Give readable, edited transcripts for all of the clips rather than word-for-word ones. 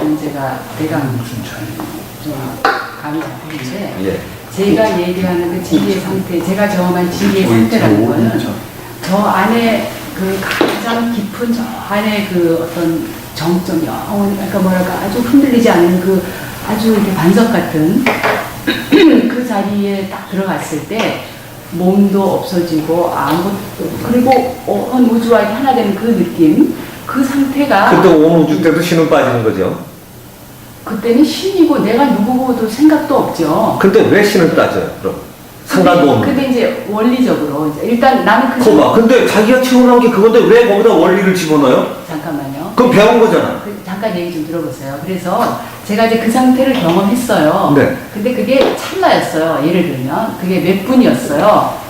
얘기하는 제가 대강 좀 감이 잡히는데 예. 제가 얘기하는 그 진리의 상태, 제가 경험한 진리의 상태라는 거는 저 안에 그 가장 깊은 저 안에 그 어떤 정점이 그러니까 뭐랄까 아주 흔들리지 않는 그 아주 이렇게 반석 같은 그 자리에 딱 들어갔을 때 몸도 없어지고 아무것도 그리고 온 우주와 하나 되는 그 느낌 그 상태가 근데 온 우주 때도 신은 빠지는 거죠. 그때는 신이고 내가 누구고도 생각도 없죠. 근데 왜 신을 따져요? 그럼 상관도 없는. 근데 이제 원리적으로 이제 일단 나는 그 거봐. 근데 자기가 채워놓은 게 그건데 왜 거기다 원리를 집어넣어요? 잠깐만요. 그럼 배운 거잖아. 잠깐 얘기 좀 들어보세요. 그래서 제가 이제 그 상태를 경험했어요. 네. 근데 그게 찰나였어요. 예를 들면 그게 몇 분이었어요.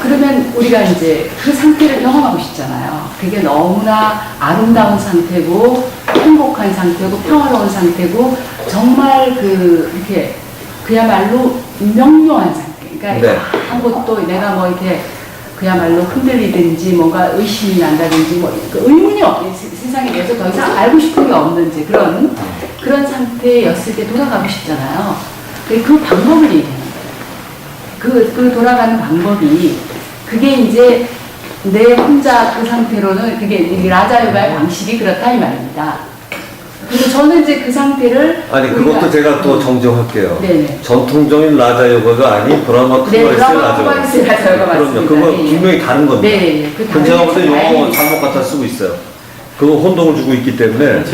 그러면 우리가 이제 그 상태를 경험하고 싶잖아요. 그게 너무나 아름다운 상태고 행복한 상태고 평화로운 상태고 정말 이렇게 그야말로 명료한 상태. 그러니까 네. 아무것도 내가 뭐 이렇게 그야말로 흔들리든지 뭔가 의심이 난다든지 뭐 의문이 없는 세상에 대해서 더 이상 알고 싶은 게 없는지 그런 상태였을 때 돌아가고 싶잖아요. 그 방법을 얘기하는 거예요. 그 돌아가는 방법이 그게 이제 내 혼자 그 상태로는 그게 라자요가의 방식이 그렇다 이 말입니다. 그래서 저는 이제 그 상태를 아니 그것도 제가 또 정정할게요. 네네. 전통적인 라자 요가가 아닌 브라마 쿠마리스의 라자 요가. 그럼요. 그거 분명히 다른 겁니다. 네. 그 제가 볼 때 용어 잘못 갖다 쓰고 있어요. 그거 혼동을 주고 있기 때문에.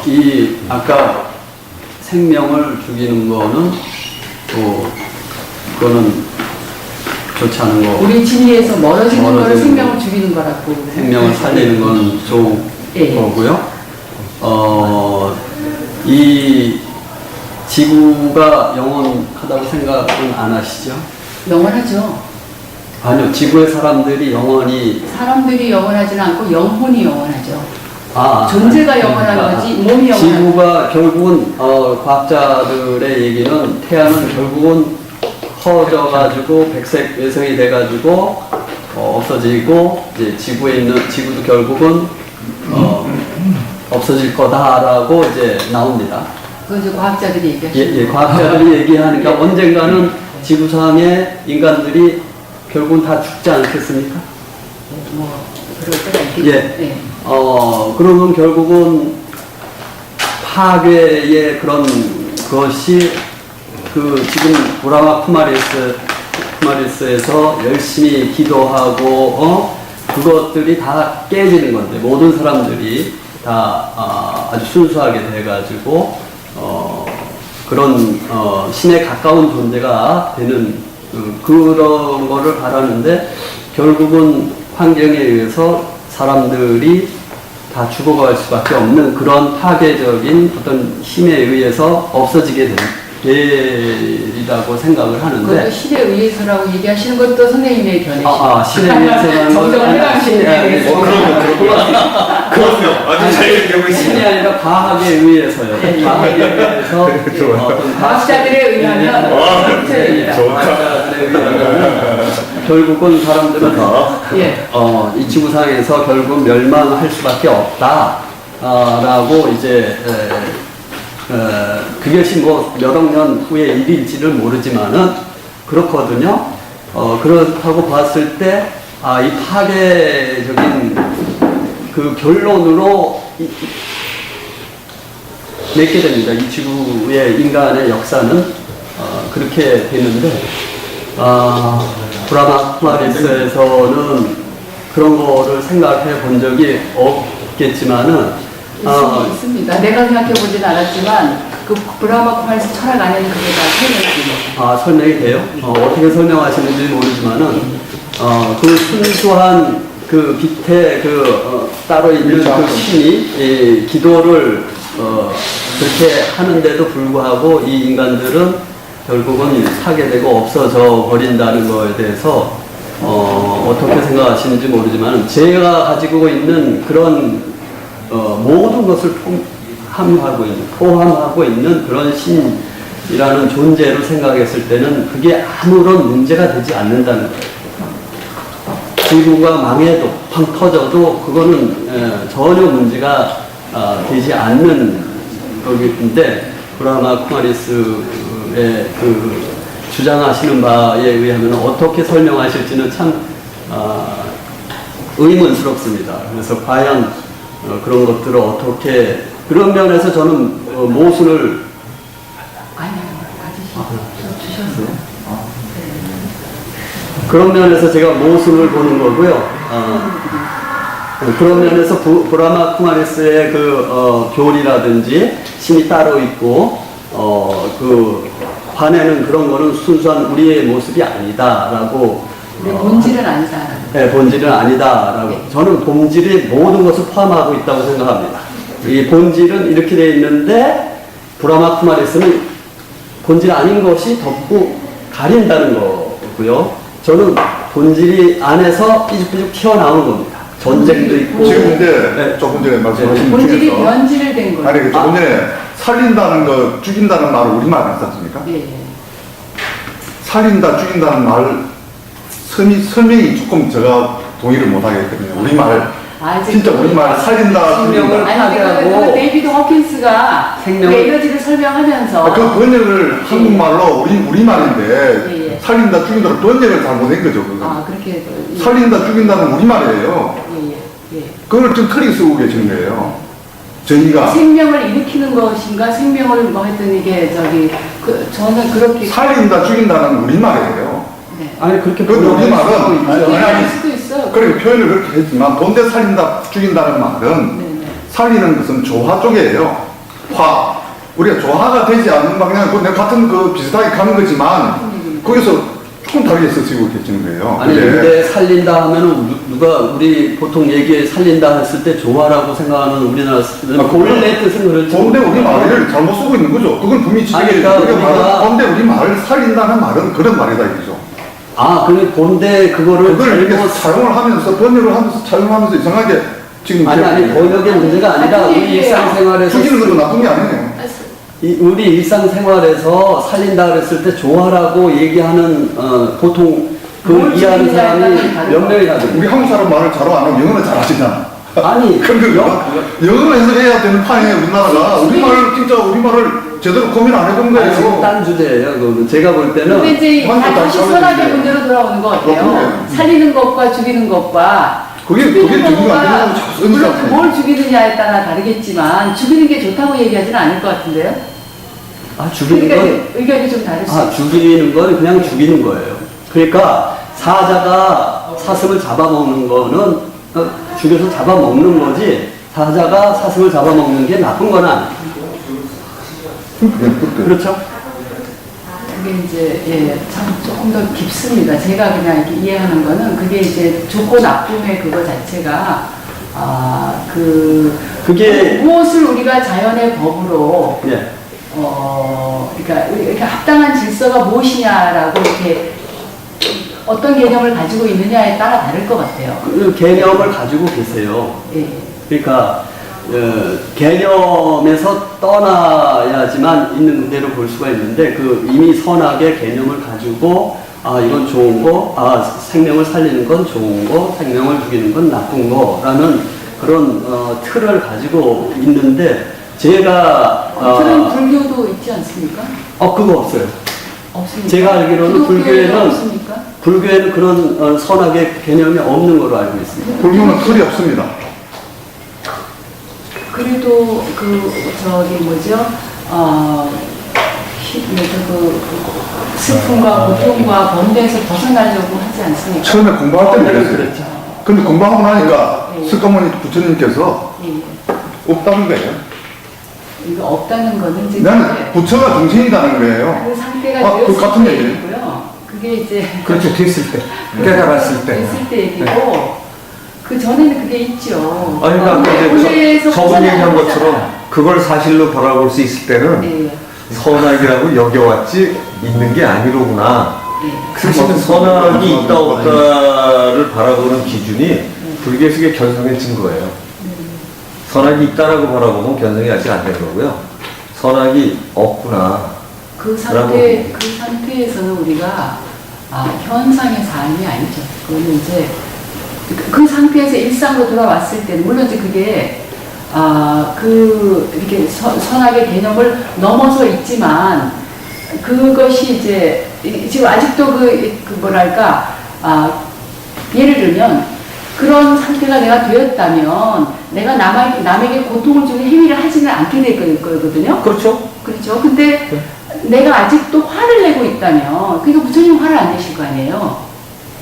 이 아까 생명을 죽이는 거는 그거는 좋지 않은 거. 우리 진리에서 멀어지는 거를 생명을 죽이는 거라고. 생명을 살리는 건 좋은 예. 거고요. 이 지구가 영원하다고 생각은 안 하시죠? 영원하죠. 아니요, 지구의 사람들이 사람들이 영원하지는 않고 영혼이 영원하죠. 존재가 영원한 거지 몸이 영원한 지구가 결국은 과학자들의 얘기는 태양은 결국은 커져가지고 백색 외성이 돼가지고 없어지고 이제 지구에 있는 지구도 결국은 없어질 거다라고 이제 나옵니다. 그건 이제 과학자들이 얘기하시죠. 예, 과학자들이 얘기하니까 언젠가는 지구상의 인간들이 결국은 다 죽지 않겠습니까? 뭐 그럴 때가 있겠죠. 예. 그러면 결국은 파괴의 그런 것이 지금 브라마 쿠마리스에서 열심히 기도하고 그것들이 다 깨지는 건데 모든 사람들이 다 아주 순수하게 돼가지고 그런 신에 가까운 존재가 되는 그런 거를 바라는데 결국은 환경에 의해서 사람들이 다 죽어갈 수밖에 없는 그런 파괴적인 어떤 힘에 의해서 없어지게 되리라고 생각을 하는데 그것도 신에 의해서라고 얘기하시는 것도 선생님의 견해시죠. 신에 의해서라는 정정을 해가시는 그럼요. 아주 잘 얘기하고 신이 있습니다. 아니라 과학에 의해서요. 과학에 의해서 과학자들에 의하면 과학자들에 의하면 결국은 사람들은 이 지구상에서 결국 멸망할 수밖에 없다라고 이제 그것이 뭐 몇억 년 후의 일일지를 모르지만은 그렇거든요. 그렇다고 봤을 때 이 파괴적인 그 결론으로 맺게 됩니다. 이 지구의 인간의 역사는 그렇게 되는데 브라마 쿠마리스에서는 그런 거를 생각해 본 적이 없겠지만은 있습니다. 내가 생각해 보진 않았지만 그 브라마 쿠마리스 철학 안에는 그게 다 설명이 됩니다. 설명이 돼요? 어떻게 설명하시는지 모르지만은 그 순수한 그 빛에 따로 있는 그 신이 기도를 그렇게 하는데도 불구하고 이 인간들은 결국은 파괴되고 없어져 버린다는 거에 대해서 어떻게 생각하시는지 모르지만 제가 가지고 있는 그런 모든 것을 포함하고 있는 그런 신이라는 존재로 생각했을 때는 그게 아무런 문제가 되지 않는다는 거예요. 지구가 망해도 팡 터져도 그거는 전혀 문제가 되지 않는 거기인데 브라마 쿠마리스의 그 주장하시는 바에 의하면 어떻게 설명하실지는 참 의문스럽습니다. 그래서 과연 그런 것들을 어떻게 그런 면에서 저는 모순을 아니요, 주셨어요. 그런 면에서 제가 모순을 보는 거고요. 그런 면에서 브라마 쿠마리스의 그 교리라든지 신이 따로 있고 그 관에는 그런 거는 순수한 우리의 모습이 아니다라고. 네, 본질은 아니다. 네, 본질은 아니다라고. 네. 저는 본질이 모든 것을 포함하고 있다고 생각합니다. 이 본질은 이렇게 되어 있는데 브라마 쿠마리스는 본질 아닌 것이 덮고 가린다는 거고요. 저는 본질이 안에서 삐죽삐죽 튀어나오는 겁니다. 전쟁도 있고. 지금 이제 네. 조금 전에 말씀하신 본질이 중에서 변질을 된 거예요. 아니 조금 전에 살린다는 거 죽인다는 말을 우리말 안 썼습니까? 예. 살린다 죽인다는 말 설명이 조금 제가 동의를 못 하겠거든요. 우리말 진짜 우리말 살린다 생명을 죽인다 아니 그 데이비드 호킨스가 그 에너지를 설명하면서 그 번역을 한국말로 우리말인데 예, 예. 살린다 죽인다를 번역을 잘못한 거죠. 그건. 그렇게 예. 살린다 죽인다는 우리말이에요. 예. 그걸 좀 틀리게 쓰고 계시는 거예요. 저희가 생명을 일으키는 것인가 생명을 뭐 하여튼 이게 저는 그렇게 살린다 죽인다는 우리말이에요. 네. 아니 그렇게 그런데 우리말은 그렇게 아니, 할 수도 있어요. 그렇게 표현을 그렇게 했지만 본데 살린다 죽인다는 말은 네네. 살리는 것은 조화 쪽이에요. 화. 우리가 조화가 되지 않는 방향, 그 같은 그 비슷하게 가는 거지만 거기서 조금 다르게 쓰시고 계시는 거예요. 아니 근데 살린다 하면은 누가 우리 보통 얘기에 살린다 했을 때 조화라고 생각하는 우리나라 본래 뜻은 그렇죠. 본데 우리 말을 잘못 쓰고 있는 거죠. 그건 분명히 지적이 본데 우리 말을 살린다는 말은 그런 말이다 이거죠. 근데 본데 그거를 그걸 이렇게 잘못 사용을 하면서 번역을 하면서 차용하면서 이상하게 지금 아니 번역의 문제가 아니라 우리 일상생활에서 죽이는 것도 나쁜 게 아니에요. 우리 일상생활에서 살린다 그랬을 때 조화라고 얘기하는 보통 그 이해하는 사람이 몇 명이나 돼요. 우리 한국 사람 말을 잘 안 하고 영어는 잘 하시잖아. 아니 영어로 해석해야 되는 판이에요 우리나라가. 우리말을 진짜 우리말을 제대로 고민 안 해본 아니, 지금 거예요. 딴 주제예요. 그거는 제가 볼 때는 근데 이제 완전 다시 다시 선악의 하는 문제로 돌아오는 것 같아요. 그렇군요. 살리는 것과 죽이는 것과 그게 중요한 게 아니고 자꾸 쓰는 물론 거잖아요. 뭘 죽이느냐에 따라 다르겠지만 죽이는 게 좋다고 얘기하지는 않을 것 같은데요. 죽이는 건 그러니까 의견이 좀 다를 수 있어요. 죽이는 건 그냥 죽이는 거예요. 그러니까 사자가 사슴을 잡아먹는 거는 죽여서 잡아먹는 거지 사자가 사슴을 잡아먹는 게 나쁜 건 아니에요. 그렇죠? 그게 이제 참 조금 더 깊습니다. 제가 그냥 이렇게 이해하는 거는 그게 이제 좋고 나쁨의 그거 자체가 그게 무엇을 우리가 자연의 법으로 예. 그러니까 이렇게 합당한 질서가 무엇이냐라고 이렇게 어떤 개념을 가지고 있느냐에 따라 다를 것 같아요. 그 개념을 가지고 계세요. 예. 그러니까 개념에서 떠나야지만 있는 그대로 볼 수가 있는데 그 이미 선악의 개념을 가지고 이건 좋은 거, 생명을 살리는 건 좋은 거, 생명을 죽이는 건 나쁜 거라는 그런 틀을 가지고 있는데 제가 그런 불교도 있지 않습니까? 그거 없어요. 없습니까? 제가 알기로는 불교에는 없습니까? 불교에는 그런 선악의 개념이 없는 걸로 알고 있습니다. 불교는 틀이 없습니다. 그래도 슬픔과 고통과 번뇌에서 벗어나려고 하지 않습니까? 처음에 공부할 때는 그랬어요. 그랬죠. 근데 공부하고 나니까 예. 석가모니 부처님께서 예. 없다는 거예요. 이거 없다는 거는 이제 나는 부처가 중심이라는 거예요. 그 상태가 그 같은 되었을 때 얘기예요. 얘기고요. 그게 이제 그렇죠. 됐을 때. 깨달았을 때. 됐을 때 얘기고 그 전에는 그게 있죠. 아니, 그러니까 이제 본래에서 저분 얘기한 벗어나는 것처럼 거잖아요. 그걸 사실로 바라볼 수 있을 때는 예. 선악이라고 여겨왔지 있는 게 아니로구나. 예. 사실은 선악이 있다 없다를 바라보는 기준이 불교에서 견성해진 거예요. 선악이 있다라고 바라보면 견성이 아직 안 된 거고요. 선악이 없구나. 그 상태에서는 우리가 현상의 삶이 아니죠. 그거는 이제 그 상태에서 일상으로 돌아왔을 때는 물론 이제 그게 이렇게 선악의 개념을 넘어서 있지만, 그것이 이제, 지금 아직도 예를 들면, 그런 상태가 내가 되었다면, 내가 남에게 고통을 주는 행위를 하지는 않게 될 거거든요. 그렇죠? 그렇죠. 근데 내가 아직도 화를 내고 있다면, 그러니까 부처님 화를 안 내실 거 아니에요.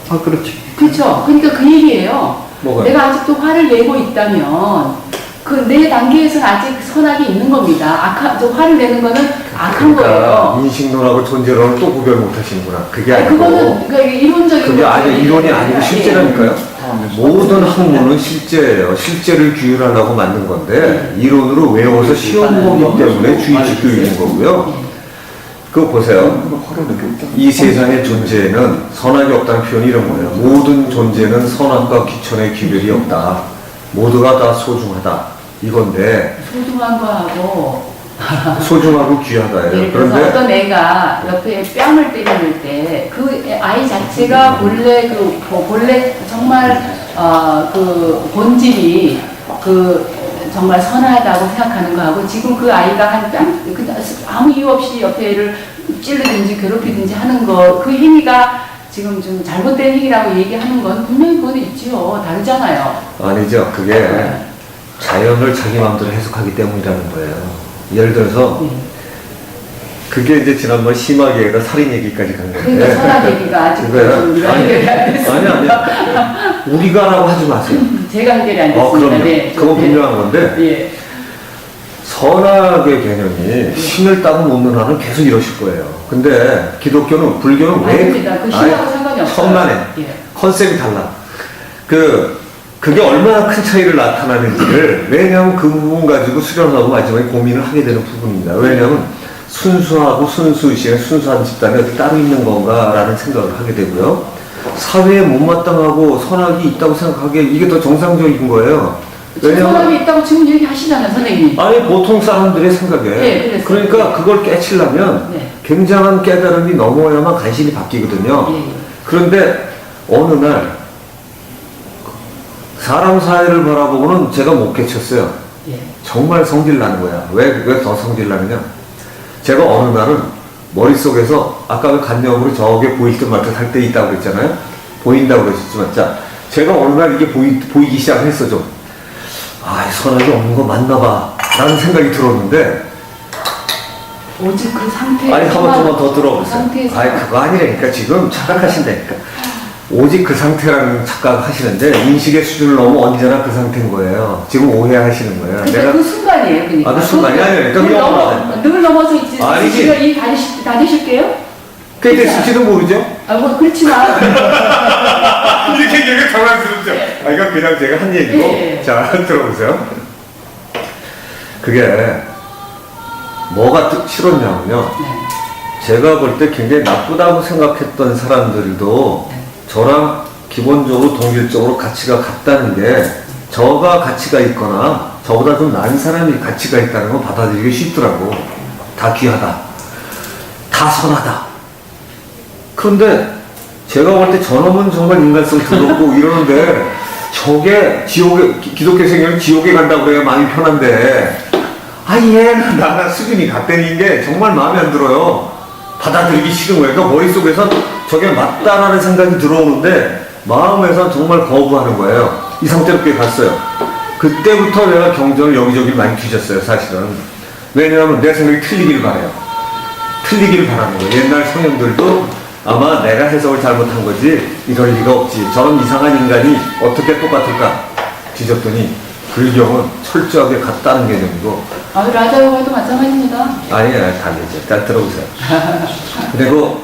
아, 그렇죠. 그렇죠. 그러니까 그 얘기예요. 뭐가요? 내가 아직도 화를 내고 있다면 그 내 단계에서는 아직 선악이 있는 겁니다. 화를 내는 거는 악한 거예요. 그러니까 인식론하고 존재론을 또 구별 못 하시는구나. 그게 아니, 아니고. 그거는 그러니까 이론적인 그게 아니 거예요. 이론이 아니고 예. 실제라니까요. 모든 학문은 실제예요. 실제를 규율하려고 만든 건데 이론으로 외워서 시험 보기 때문에 주의식 교육인 거고요. 그거 보세요. 이 세상의 존재에는 선악이 없다는 표현이 이런 거예요. 모든 존재는 선악과 귀천의 기별이 없다. 모두가 다 소중하다. 이건데 소중한 거하고 소중하고 귀하다예요. 예를 들어서 그런데 어떤 애가 옆에 뺨을 때리는 때 그 아이 자체가 본래 정말 그 본질이 정말 선하다고 생각하는 거하고 지금 그 아이가 아무 이유 없이 옆에 애를 찌르든지 괴롭히든지 하는 그 행위가 지금 좀 잘못된 행위라고 얘기하는 건 분명히 그건 있지요. 다르잖아요. 아니죠. 그게 자연을 자기 마음대로 해석하기 때문이라는 거예요. 예를 들어서 그게 이제 지난번 심하게 얘가 살인 얘기까지 간 건데. 그러니까 선악 얘기가 아직도 좀 해결이 안 됐어요. 아니 우리가라고 하지 마세요. 제가 해결이 안 됐습니다. 그럼요. 네. 그건 분명한 건데 예. 선악의 개념이 신을 따고 묻는 한은 계속 이러실 거예요. 근데 기독교는 불교는 왜 아닙니다. 그 신하고 상관이 없어요. 천만에 예. 컨셉이 달라. 그게 얼마나 큰 차이를 나타나는지를 왜냐하면 그 부분 가지고 수련하고 마지막에 고민을 하게 되는 부분입니다. 왜냐하면 순수하고 순수의식의 순수한 집단이 어디 따로 있는 건가라는 생각을 하게 되고요. 사회에 못마땅하고 선악이 있다고 생각하기에 이게 더 정상적인 거예요. 선악이 있다고 지금 얘기하시잖아요, 선생님. 아니 보통 사람들의 생각에 네, 그러니까 그걸 깨치려면 네. 굉장한 깨달음이 넘어야만 관심이 바뀌거든요. 예, 예. 그런데 어느 날 사람 사회를 바라보고는 제가 못 깨쳤어요. 예. 정말 성질 나는 거야. 왜 더 성질 나느냐? 제가 어느 날은 머릿속에서 아까 그 간념으로 저게 보일 듯 말 듯 할 때 있다고 그랬잖아요. 보인다고 그러셨지만 자 제가 어느 날 이게 보이기 시작했어 좀. 선악이 없는 거 맞나 봐 라는 생각이 들었는데 오직 그 상태. 아니 한 번만 더 들어보세요. 상태에서. 그거 아니라니까 지금 착각하신다니까. 오직 그 상태라는 착각하시는데 인식의 수준을 넘어 언제나 그 상태인 거예요. 지금 오해하시는 거예요. 그러니까 그 순간이에요, 그러니까. 그 순간이 아니에요. 그러니까 늘 넘어서 있지. 아니지. 제가 이 다니실게요? 그게 됐을지도 모르죠. 그렇지만. 이렇게 얘기가 장난스럽죠. 이건 그냥 제가 한 얘기고. 예. 자, 들어보세요. 그게 뭐가 싫었냐면요. 네. 제가 볼 때 굉장히 나쁘다고 생각했던 사람들도 저랑 기본적으로 동질적으로 가치가 같다는 게 저가 가치가 있거나 저보다 좀 나은 사람이 가치가 있다는 건 받아들이기 쉽더라고. 다 귀하다. 다 선하다. 그런데 제가 볼 때 저놈은 정말 인간성 더럽고 이러는데 저게 기독교 생명은 지옥에 간다고 그래야 마음이 편한데 얘는 나랑 수준이 같다는 게 정말 마음에 안 들어요. 받아들이기 싫은 거예요. 그러니까 머릿속에서 저게 맞다라는 생각이 들어오는데 마음에서 정말 거부하는 거예요. 이 상태로 꽤 갔어요. 그때부터 내가 경전을 여기저기 많이 뒤졌어요, 사실은. 왜냐하면 내 생각이 틀리길 바래요. 틀리길 바라는 거예요. 옛날 성현들도 아마 내가 해석을 잘못한 거지 이럴 리가 없지. 저런 이상한 인간이 어떻게 똑같을까 뒤졌더니 불경은 철저하게 같다는 개념이고 라자로와도 마찬가지입니다. 아니에요. 다르죠. 잘 들어보세요. 그리고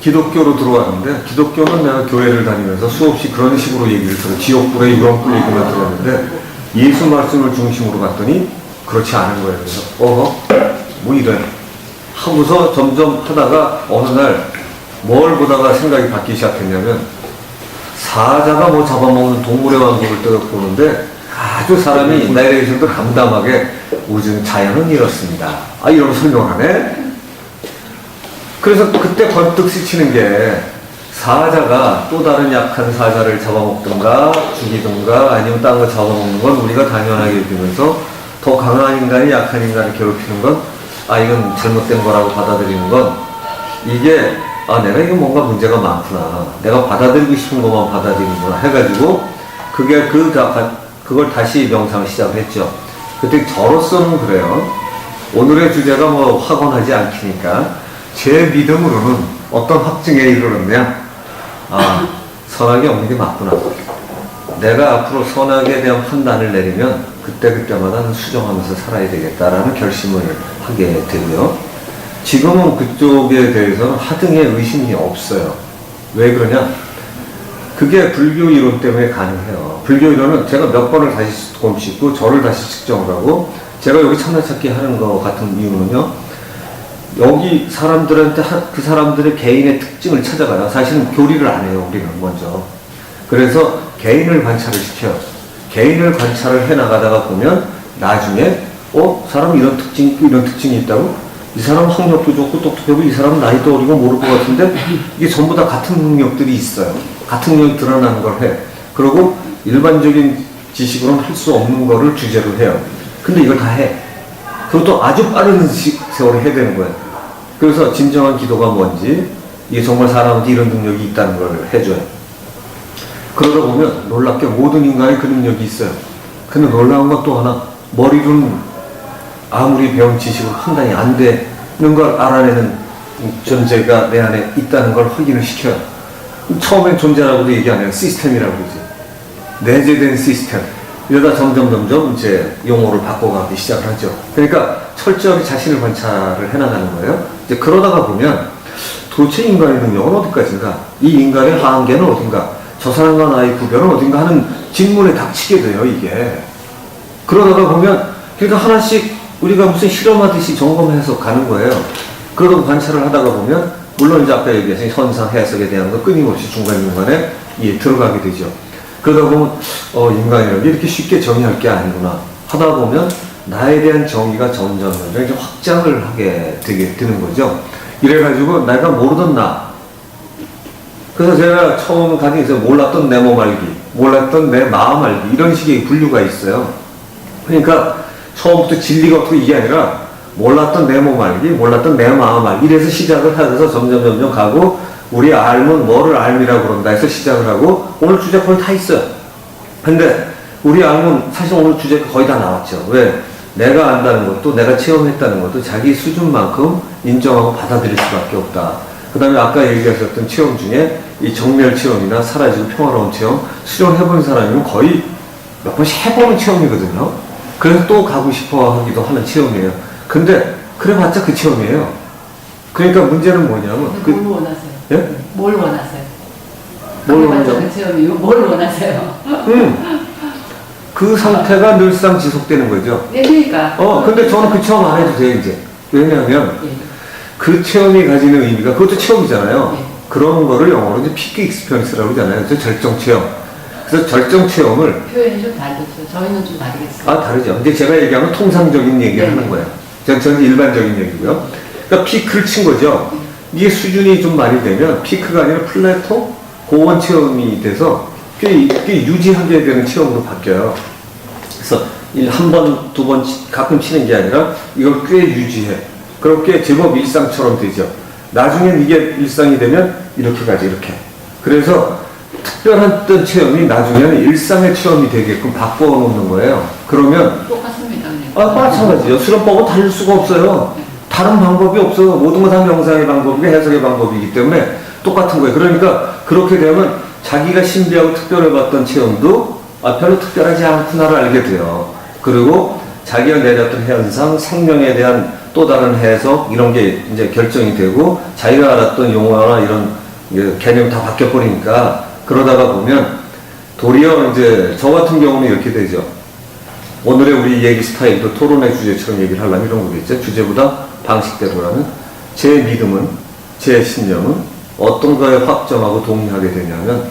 기독교로 들어왔는데 기독교는 내가 교회를 다니면서 수없이 그런 식으로 얘기를 들어 지옥불에 유황불 얘기만 들었는데 예수 말씀을 중심으로 갔더니 그렇지 않은 거예요. 그래서 뭐 이래 하고서 점점 하다가 어느 날 뭘 보다가 생각이 바뀌기 시작했냐면 사자가 뭐 잡아먹는 동물의 왕국을 떠보는데 아주 사람이 내레이션도 담담하게 우주는 자연은 이렇습니다. 이러고 설명하네. 그래서 그때 번뜩 스치는 게 사자가 또 다른 약한 사자를 잡아먹든가 죽이든가 아니면 딴 거 잡아먹는 건 우리가 당연하게 여기면서 더 강한 인간이 약한 인간을 괴롭히는 건 이건 잘못된 거라고 받아들이는 건 이게 내가 이거 뭔가 문제가 많구나, 내가 받아들이고 싶은 것만 받아들이는구나 해가지고 그걸 다시 명상을 시작했죠. 그때 저로서는 그래요. 오늘의 주제가 뭐 확언하지 않기니까 제 믿음으로는 어떤 확증에 이르렀냐, 선악이 없는 게 맞구나. 내가 앞으로 선악에 대한 판단을 내리면 그때마다 수정하면서 살아야 되겠다라는 결심을 하게 되고요. 지금은 그쪽에 대해서는 하등의 의심이 없어요. 왜 그러냐? 그게 불교 이론 때문에 가능해요. 불교 이론은 제가 몇 번을 다시 곰씹고 저를 다시 측정을 하고 제가 여기 참나찾기 하는 것 같은 이유는요. 여기 사람들한테 그 사람들의 개인의 특징을 찾아가요. 사실은 교리를 안 해요. 우리는 먼저. 그래서 개인을 관찰을 시켜요. 개인을 관찰을 해나가다가 보면 나중에 사람이 이런 특징이 있다고? 이 사람 학력도 좋고 똑똑하고 이 사람은 나이도 어리고 모를 것 같은데 이게 전부 다 같은 능력들이 있어요. 같은 능력이 드러나는 걸 해. 그리고 일반적인 지식으로는 할 수 없는 거를 주제로 해요. 근데 이걸 다 해. 그것도 아주 빠른 세월에 해야 되는 거예요. 그래서 진정한 기도가 뭔지, 이게 정말 사람한테 이런 능력이 있다는 걸 해줘요. 그러다 보면 놀랍게 모든 인간이 그 능력이 있어요. 근데 놀라운 건 또 하나, 머리로는 아무리 배운 지식으로 판단이 안 되는 걸 알아내는 존재가 내 안에 있다는 걸 확인을 시켜요. 처음엔 존재라고도 얘기 안 해요. 시스템이라고 그러지. 내재된 시스템. 이러다 점점 이제 용어를 바꿔가기 시작을 하죠. 그러니까 철저하게 자신을 관찰을 해나가는 거예요. 이제 그러다가 보면 도대체 인간의 능력은 어디까지인가? 이 인간의 한계는 어딘가? 저 사람과 나의 구별은 어딘가 하는 질문에 닥치게 돼요, 이게. 그러다가 보면, 그러니까 하나씩 우리가 무슨 실험하듯이 점검해서 가는 거예요. 그러다 관찰을 하다가 보면, 물론 이제 아까 얘기하신 현상 해석에 대한 거 끊임없이 중간중간에 들어가게 되죠. 그러다 보면, 인간이라는 게 이렇게 쉽게 정의할 게 아니구나. 하다 보면, 나에 대한 정의가 점점 이제 확장을 하게 되는 거죠. 이래가지고, 내가 모르던 나. 그래서 제가 처음 가정에서 몰랐던 내 몸 알기, 몰랐던 내 마음 알기, 이런 식의 분류가 있어요. 그러니까, 처음부터 진리가 어떻게 이게 아니라, 몰랐던 내 몸 알기, 몰랐던 내 마음 알기, 이래서 시작을 하면서 점점 가고, 우리 알면 뭐를 알미라고 그런다 해서 시작을 하고, 오늘 주제 거의 다 있어요. 근데, 우리 알면 사실 오늘 주제 거의 다 나왔죠. 왜? 내가 안다는 것도, 내가 체험했다는 것도 자기 수준만큼 인정하고 받아들일 수밖에 없다. 그 다음에 아까 얘기하셨던 체험 중에 이 정멸 체험이나 사라지고 평화로운 체험, 수련해본 사람이면 거의 몇 번씩 해보는 체험이거든요. 그래서 또 가고 싶어 하기도 하는 체험이에요. 근데, 그래봤자 그 체험이에요. 그러니까 문제는 뭐냐면, 뭘 원하세요? 예? 뭘 원하세요? 뭘 원하죠? 체험이요? 뭘 원하세요? 그 상태가 늘상 지속되는 거죠. 예, 그러니까. 근데 저는 그 체험 안 해도 돼요, 이제. 왜냐하면, 그 체험이 가지는 의미가, 그것도 체험이잖아요. 예. 그런 거를 영어로 이제 피크 익스피리언스라고 하잖아요. 그래서 절정 체험. 그래서 절정 체험을. 표현이 좀 다르죠. 저희는 좀 다르겠어요. 다르죠. 이제 제가 얘기하면 통상적인 얘기를 네. 하는 거예요. 저는 일반적인 얘기고요. 그러니까 피크를 친 거죠. 이게 수준이 좀 많이 되면 피크가 아니라 플래토, 고원 체험이 돼서 꽤 유지하게 되는 체험으로 바뀌어요. 그래서 한 번, 두 번 가끔 치는 게 아니라 이걸 꽤 유지해. 그렇게 제법 일상처럼 되죠. 나중엔 이게 일상이 되면 이렇게 가지, 이렇게. 그래서 특별한 어떤 체험이 나중에는 일상의 체험이 되게끔 바꿔놓는 거예요. 그러면 똑같습니다. 그냥. 마찬가지죠. 수련법은 다를 수가 없어요. 다른 방법이 없어요. 모든 건 다 명상의 방법이고 해석의 방법이기 때문에 똑같은 거예요. 그러니까 그렇게 되면 자기가 신비하고 특별해봤던 체험도 별로 특별하지 않구나를 알게 돼요. 그리고 자기가 내렸던 현상, 생명에 대한 또 다른 해석, 이런 게 이제 결정이 되고, 자기가 알았던 용어나 이런 개념이 다 바뀌어버리니까, 그러다가 보면, 도리어 이제 저 같은 경우는 이렇게 되죠. 오늘의 우리 얘기 스타일도 토론의 주제처럼 얘기를 하려면 이런 거겠죠. 주제보다 방식대로라는 제 믿음은, 제 신념은 어떤 거에 확정하고 동의하게 되냐면,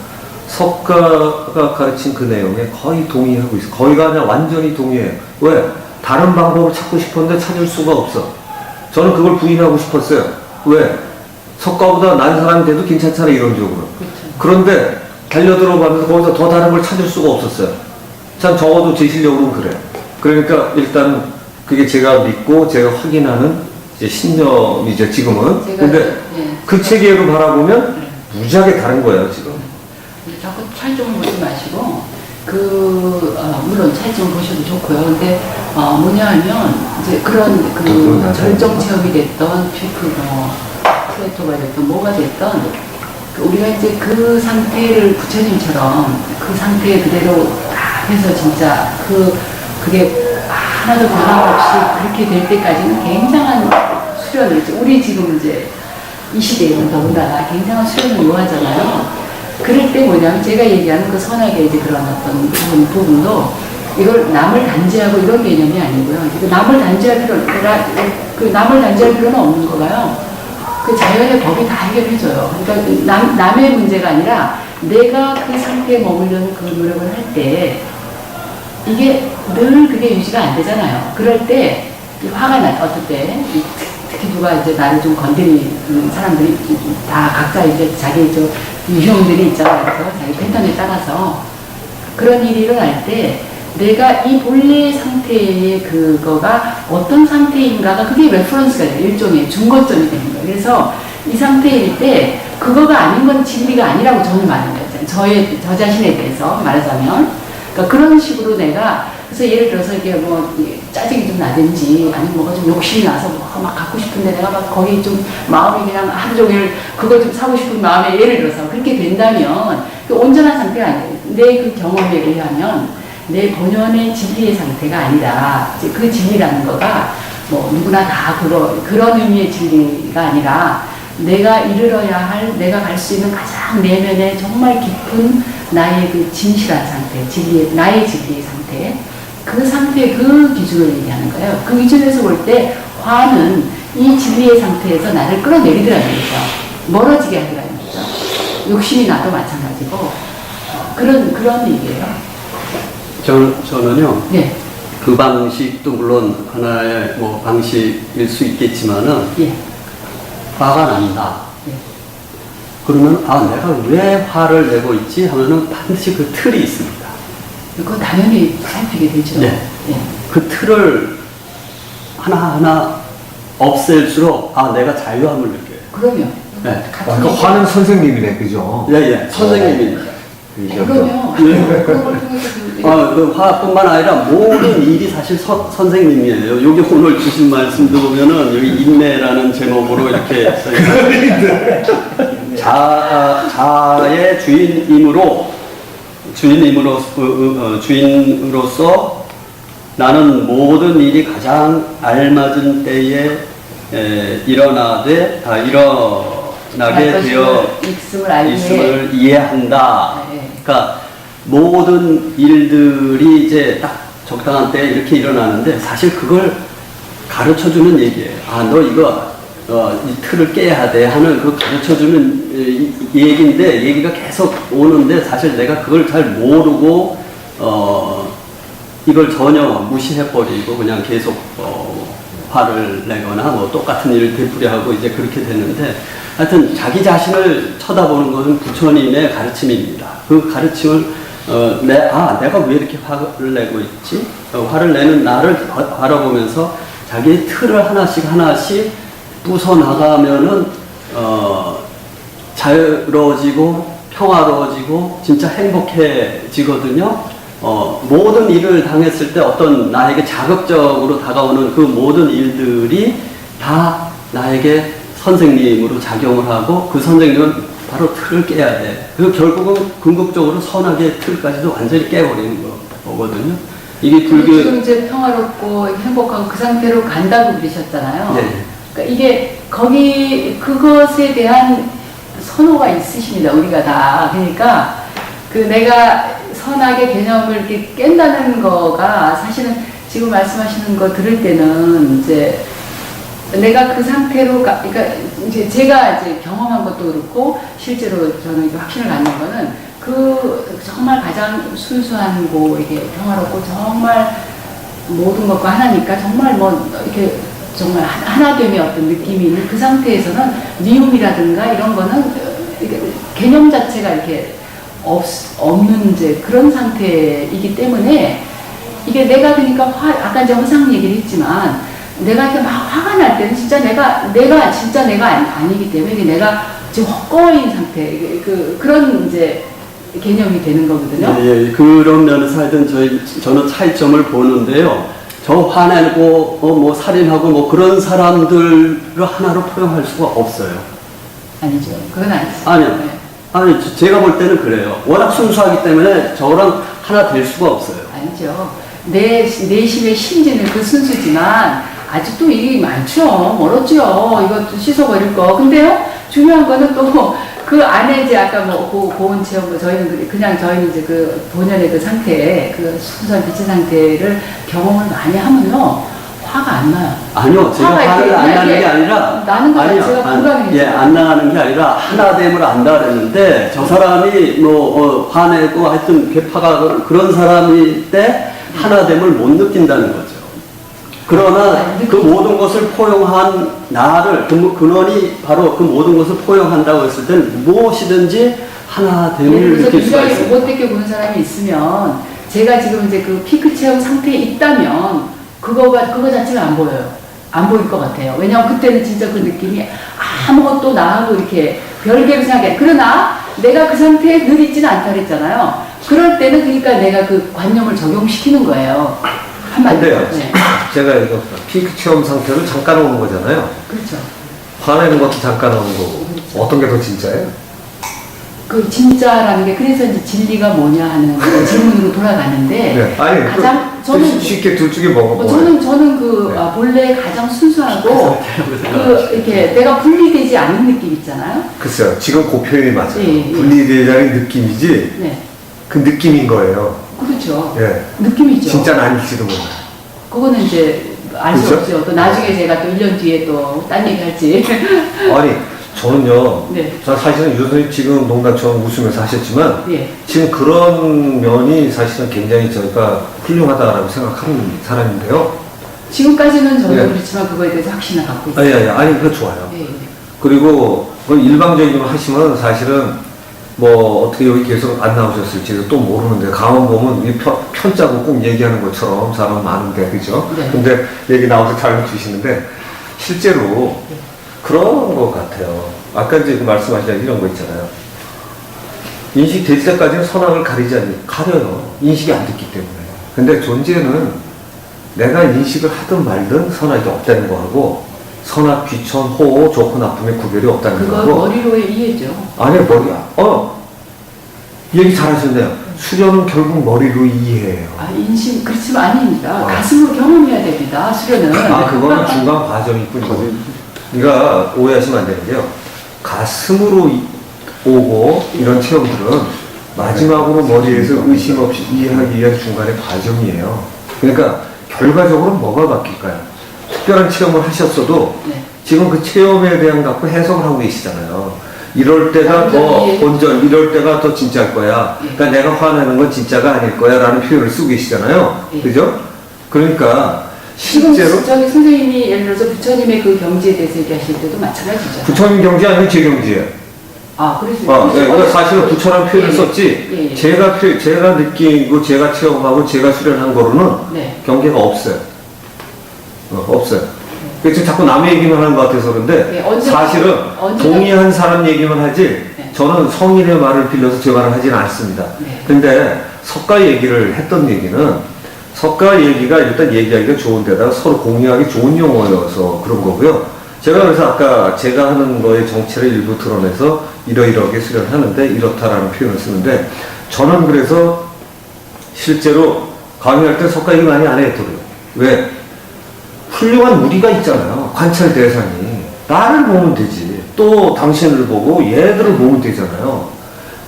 석가가 가르친 그 내용에 거의 동의하고 있어. 거의가 아니라 완전히 동의해요. 왜? 다른 방법을 찾고 싶었는데 찾을 수가 없어. 저는 그걸 부인하고 싶었어요. 왜? 석가보다 난 사람이 돼도 괜찮잖아, 이론적으로. 그렇죠. 그런데 달려들어가면서 거기서 더 다른 걸 찾을 수가 없었어요. 참 적어도 제 실력으로는 그래. 그러니까 일단 그게 제가 믿고 제가 확인하는 이제 신념이죠, 지금은. 제가 근데 예. 그 체계로 바라보면 무지하게 다른 거예요, 지금. 자꾸 차이점을 보지 마시고 물론 차이점을 보셔도 좋고요. 근데 뭐냐 하면 이제 그런 절정 체험이 됐던 플레토가 됐던 뭐가 됐던 우리가 이제 그 상태를 부처님처럼 그 상태 그대로 딱 해서 진짜 그게 하나도 변화 없이 그렇게 될 때까지는 굉장한 수련을 이제 우리 지금 이제 이 시대에는 더군다나 굉장한 수련을 요하잖아요. 그럴 때 뭐냐면 제가 얘기하는 그 선악의 이제 그런 어떤 부분도 이걸 남을 단죄하고 이런 개념이 아니고요. 남을 단죄할 남을 단죄할 필요는 없는 거가요. 그 자연의 법이 다 해결해줘요. 그러니까 남의 문제가 아니라 내가 그 상태에 머물려는 그 노력을 할 때 이게 늘 그게 유지가 안 되잖아요. 그럴 때 화가 어떨 때 특히 누가 이제 나를 좀 건드리는 사람들이 다 각자 이제 자기 유형들이 있잖아요. 그래서 자기 패턴에 따라서 그런 일이 일어날 때 내가 이 본래 상태의 그거가 어떤 상태인가가 그게 레퍼런스가 돼요. 일종의 중거점이 되는 거예요. 그래서 이 상태일 때 그거가 아닌 건 진리가 아니라고 저는 말하는 거죠. 저 자신에 대해서 말하자면. 그러니까 그런 식으로 그래서 예를 들어서 이게 뭐 짜증이 좀 나든지 아니면 뭐가 좀 욕심이 나서 막 갖고 싶은데 내가 막 거기 좀 마음이 그냥 하루 종일 그거 좀 사고 싶은 마음에 예를 들어서 그렇게 된다면 그 온전한 상태가 아니에요. 내 그 경험에 의하면 내 본연의 진리의 상태가 아니라 이제 그 진리라는 거가 뭐 누구나 다 그런 의미의 진리가 아니라 내가 이르러야 할 내가 갈 수 있는 가장 내면의 정말 깊은 나의 그 진실한 상태, 나의 진리의 상태, 그 상태, 그 기준을 얘기하는 거예요. 그 기준에서 볼 때 화는 이 진리의 상태에서 나를 끌어내리더라는 거죠. 멀어지게 하더라는 거죠. 욕심이 나도 마찬가지고 그런 얘기예요. 저는요. 네. 그 방식도 물론 하나의 뭐 방식일 수 있겠지만은 예. 화가 난다. 예. 그러면 내가 왜 화를 내고 있지 하면은 반드시 그 틀이 있습니다. 그거 당연히 살피게 되죠. 네. 예. 그 틀을 하나하나 없앨수록 내가 자유함을 느껴요. 그러면 네. 같은 그 얘기- 화는 선생님이네, 그죠? 예. 선생님입니다. 그러면 네. 그걸 통해서 그 화뿐만 아니라 모든 일이 사실 선생님이에요. 여기 오늘 주신 말씀도 보면은 여기 인내라는 제목으로 이렇게 써있어요. 자의 주인으로서 나는 모든 일이 가장 알맞은 때에 일어나게 되어 있음을 이해한다. 네. 그러니까 모든 일들이 이제 딱 적당한 때에 이렇게 일어나는데 사실 그걸 가르쳐주는 얘기예요. 너 이거 이 틀을 깨야 돼 하는 그 가르쳐주는 얘기인데 얘기가 계속 오는데 사실 내가 그걸 잘 모르고 이걸 전혀 무시해버리고 그냥 계속 화를 내거나 뭐 똑같은 일을 되풀이하고 이제 그렇게 되는데 하여튼 자기 자신을 쳐다보는 것은 부처님의 가르침입니다. 그 가르침을 내가 왜 이렇게 화를 내고 있지? 화를 내는 나를 바라보면서 자기의 틀을 하나씩 부숴나가면은 자유로워지고 평화로워지고 진짜 행복해지거든요. 모든 일을 당했을 때 어떤 나에게 자극적으로 다가오는 그 모든 일들이 다 나에게 선생님으로 작용을 하고 그 선생님은 바로 틀을 깨야 돼. 그 결국은 궁극적으로 선악의 틀까지도 완전히 깨버리는 거거든요. 이게 지금 이제 평화롭고 행복하고 그 상태로 간다고 그러셨잖아요. 네. 그러니까 이게 그것에 대한 선호가 있으십니다. 우리가 다. 그러니까 그 내가 선악의 개념을 이렇게 깬다는 거가 사실은 지금 말씀하시는 거 들을 때는 이제 내가 그 상태로 그러니까 이제 제가 이제 경험한 것도 그렇고 실제로 저는 이제 확신을 갖는 거는 그 정말 가장 순수하고 이게 평화롭고 정말 모든 것과 하나니까 정말 뭐 이렇게 정말 하나됨의 어떤 느낌이 있는 그 상태에서는 미움이라든가 이런 거는 이게 개념 자체가 이렇게 없는 이제 그런 상태이기 때문에 이게 내가 그러니까 아까 이제 허상 얘기를 했지만 내가 이렇게 막 화가 날 때는 진짜 내가 진짜 내가 아니기 때문에 이게 내가 지금 헛거인 상태 그런 이제 개념이 되는 거거든요. 예, 그런 면에서 하여튼 저는 차이점을 보는데요. 저 화내고 뭐 살인하고 뭐 그런 사람들을 하나로 포용할 수가 없어요. 아니죠. 그건 아니죠. 아니요. 네. 아니 제가 볼 때는 그래요. 워낙 순수하기 때문에 저랑 하나 될 수가 없어요. 아니죠. 내 심의 심지는 그 순수지만 아직도 이게 많죠. 멀었죠. 이것도 씻어버릴 거. 근데요, 중요한 거는 또 그 안에 이제 아까 뭐 고온 체험, 저희는 이제 그 본연의 그 상태, 그 순수한 빛의 상태를 경험을 많이 하면요, 화가 안 나요. 아니요, 제가 화가 화를 이렇게 안 나는 게 이렇게 아니라 나는 거 자체가 공감이 예, 안 나가는 게 아니라 하나됨을 안다 그랬는데 저 사람이 화내고 하여튼 괴파가 그런 사람일 때 하나됨을 못 느낀다는 거죠. 그러나 그 모든 것을 포용한 나를 근원이 바로 그 모든 것을 포용한다고 했을 때는 무엇이든지 하나됨을 느낄 수가 굉장히 있습니다. 못되게 보는 사람이 있으면 제가 지금 이제 그 피크 체험 상태에 있다면 그거 자체가 안 보여요. 안 보일 것 같아요. 왜냐하면 그때는 진짜 그 느낌이 아무것도 나하고 이렇게 별개로 생각해. 그러나 내가 그 상태에 늘 있지는 않다 그랬잖아요. 그럴 때는 그러니까 내가 그 관념을 적용시키는 거예요. 한마디로. 근데요, 네. 제가 이거 피크 체험 상태로 잠깐 오는 거잖아요. 그렇죠. 화내는 것도 잠깐 오는 거고. 어떤 게 더 진짜예요? 그 진짜라는 게 그래서 이제 진리가 뭐냐 하는 그 질문으로 돌아가는데 네. 아니, 가장 저는 쉽게 둘 중에 뭐가 저는 그 네. 본래 가장 순수하고 이렇게 내가 분리되지 않는 느낌 있잖아요. 글쎄요, 지금 그 표현이 맞아요. 예. 분리되자는 느낌이지, 네, 그 느낌인 거예요. 그렇죠. 예. 느낌이죠. 진짜는 아닐지도 몰라요. 그거는 이제 알 수 그렇죠? 없죠. 또 나중에 제가 또 1년 뒤에 또 딴 얘기 할지. 아니, 저는요, 네. 저 사실은 유 선생님 지금 농담처럼 웃으면서 하셨지만, 예. 지금 그런 면이 사실은 굉장히 저희가 훌륭하다라고 생각하는 사람인데요. 지금까지는 저도 예. 그렇지만 그거에 대해서 확신을 갖고 아니, 있어요. 아니, 그거 좋아요. 예, 예. 그리고 그 일방적으로 하시면 사실은 뭐 어떻게 여기 계속 안 나오셨을지도 또 모르는데 가만 보면 이 편짜고 꼭 얘기하는 것처럼 사람 많은데 그죠? 네. 근데 얘기 나와서 잘 주시는데 실제로 그런 것 같아요. 아까 이제 그 말씀하신 이런 거 있잖아요. 인식 될 때까지는 선악을 가려요. 인식이 안 됐기 때문에. 근데 존재는 내가 인식을 하든 말든 선악이 없다는 거하고 선악, 귀천, 호호, 좋고 나쁨의 구별이 없다는 그거 거고. 머리로의 이해죠. 아니, 머리야. 얘기 잘하셨네요. 수련은 결국 머리로 이해해요. 인식, 그렇지만 아닙니다. 어. 가슴으로 경험해야 됩니다, 수련은. 그거는 중간 과정일 뿐이고. 그러니까 오해하시면 안 되는데요. 가슴으로 오고 이런 체험들은 마지막으로 머리에서 의심 없이 이해하기 위한 중간의 과정이에요. 그러니까 결과적으로 뭐가 바뀔까요? 특별한 체험을 하셨어도 네. 지금 그 체험에 대한 갖고 해석을 하고 계시잖아요. 이럴 때가 더 본전, 이럴 때가 더 진짜일 거야. 그러니까 내가 화내는 건 진짜가 아닐 거야 라는 표현을 쓰고 계시잖아요. 예. 그죠? 그러니까 지금 실제로 저기 선생님이 예를 들어서 부처님의 그 경지에 대해서 얘기하실 때도 마찬가지죠. 부처님 경지 아니면 제 경지예요. 그래서 네, 그러니까 사실은 부처라는 표현을 썼지, 예, 예. 제가 느끼고, 제가 체험하고, 제가 수련한 거로는 네. 경계가 없어요. 없어요. 그래서 자꾸 남의 얘기만 하는 것 같아서 그런데, 예, 언제- 사실은 언제나- 동의한 사람 얘기만 하지, 네. 저는 성인의 말을 빌려서 제 말을 하지는 않습니다. 네. 근데 석가 얘기를 했던 얘기는, 석가 얘기가 일단 얘기하기가 좋은데다가 서로 공유하기 좋은 용어여서 그런 거고요. 제가 그래서 아까 제가 하는 거의 정체를 일부 드러내서 이러이러하게 수련하는데 이렇다라는 표현을 쓰는데 저는 그래서 실제로 강의할 때 석가 얘기 많이 안 했더라고요. 왜? 훌륭한 우리가 있잖아요. 관찰 대상이. 나를 보면 되지. 또 당신을 보고 얘들을 보면 되잖아요.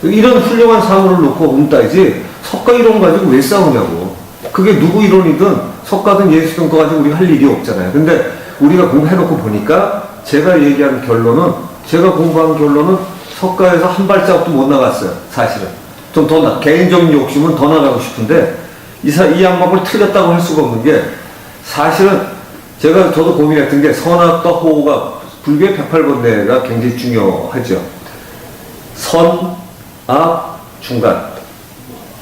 이런 훌륭한 사물을 놓고 본다지 석가 이론 가지고 왜 싸우냐고. 그게 누구 이론이든 석가든 예수든 거 가지고 우리가 할 일이 없잖아요. 근데 우리가 공부해놓고 보니까 제가 얘기한 결론은 제가 공부한 결론은 석가에서 한 발자국도 못 나갔어요. 사실은. 좀 더 개인적인 욕심은 더 나가고 싶은데 이 양반을 틀렸다고 할 수가 없는 게 사실은 저도 고민했던 게 선악과 호가 불교의 108번뇌가 굉장히 중요하죠. 선, 악, 중간.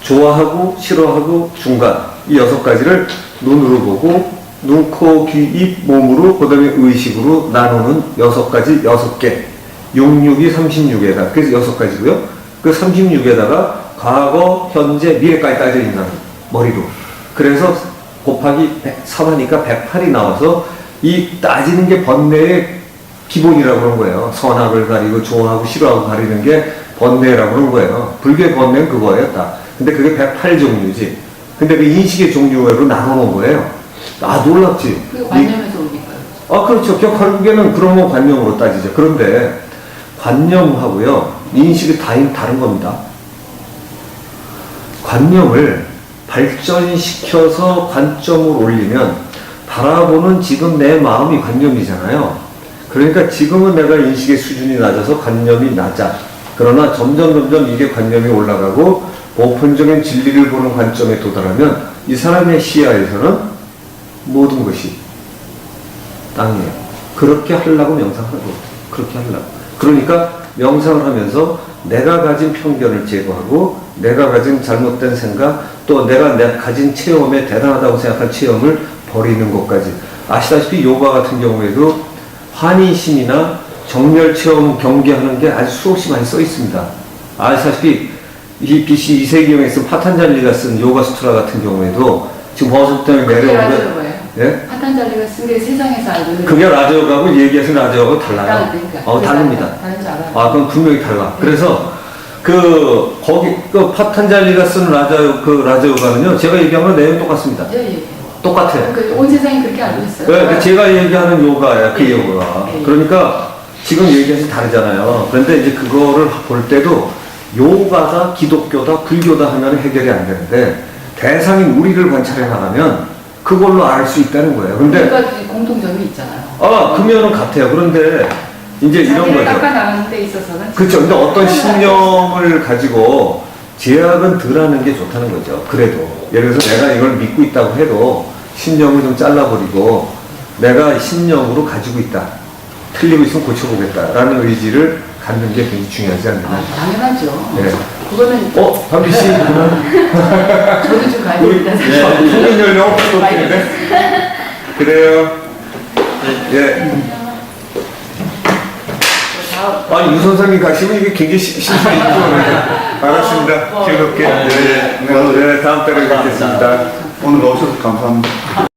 좋아하고 싫어하고 중간. 이 6가지를 눈으로 보고 눈, 코, 귀, 입, 몸으로 그 다음에 의식으로 나누는 6가지 6개. 66이 36에다. 그래서 6가지고요. 그 36에다가 과거, 현재, 미래까지 따져 있는 머리로. 그래서 곱하기 3 하니까 108이 나와서 이 따지는 게 번뇌의 기본이라고 그런 거예요. 선악을 가리고 좋아하고 싫어하고 가리는 게 번뇌라고 그런 거예요. 불교의 번뇌는 그거예요, 딱. 근데 그게 108종류지. 근데 그 인식의 종류로 나눠놓은 거예요. 아, 놀랍지? 그 관념에서 오니까요. 아, 그렇죠. 결국에는 그런 거 관념으로 따지죠. 그런데 관념하고요, 인식이 다른 겁니다. 관념을 발전시켜서 관점을 올리면 바라보는 지금 내 마음이 관념이잖아요. 그러니까 지금은 내가 인식의 수준이 낮아서 관념이 낮아. 그러나 점점 이게 관념이 올라가고 보편적인 진리를 보는 관점에 도달하면 이 사람의 시야에서는 모든 것이 땅이에요. 그렇게 하려고 명상하는 거예요. 그렇게 하려고. 그러니까 명상을 하면서 내가 가진 편견을 제거하고 내가 가진 잘못된 생각 또 내가 가진 체험에 대단하다고 생각한 체험을 버리는 것까지. 아시다시피 요가 같은 경우에도 환희심이나 정멸 체험 경계하는 게 아주 수없이 많이 써 있습니다. 아시다시피 이 BC 2세기경에 쓴 파탄잘리가 쓴 요가 수트라 같은 경우에도 지금 버섯 때문에 내려오는데 예? 파탄잘리가 쓴 게 세상에서 알고 있는 그게 라저요가하고 얘기해서 라저요가하고 달라요. 다릅니다. 다른 줄 알아요. 아, 그건 분명히 달라. 그래서 거기 파탄잘리가 쓴 라저요가는요, 제가 얘기하는 내용 똑같습니다. 예. 똑같아요. 온 세상이 그렇게 알고 있어요. 네, 제가 얘기하는 요가야, 그 요가. 네. 그러니까 지금 얘기해서 다르잖아요. 그런데 이제 그거를 볼 때도 요가다, 기독교다, 불교다 하면 해결이 안 되는데 대상인 우리를 관찰해 나가면 그걸로 알 수 있다는 거예요. 근데 그러니까 공통점이 있잖아요. 그 면은 같아요. 그런데 이제 이런 자기를 거죠. 깎아 나가는 데 있어서는 그렇죠. 근데 어떤 신념을 가지고 제약은 덜하는 게 좋다는 거죠. 그래도 예를 들어서 내가 이걸 믿고 있다고 해도 신념을 좀 잘라버리고 내가 신념으로 가지고 있다. 틀리고 있으면 고쳐보겠다라는 의지를 갖는 게 굉장히 중요하지 않나요? 당연하죠. 네. 그거는 담비 씨. 저도 좀 가야 됩니다. 국민 연령 없는데. 그래요. 예. 아니, 유 선생님 가시면 이게 굉장히 심심해지죠. 반갑습니다. 즐겁게. 네, 다음 달에 뵙겠습니다. 오늘 오셔서 감사합니다.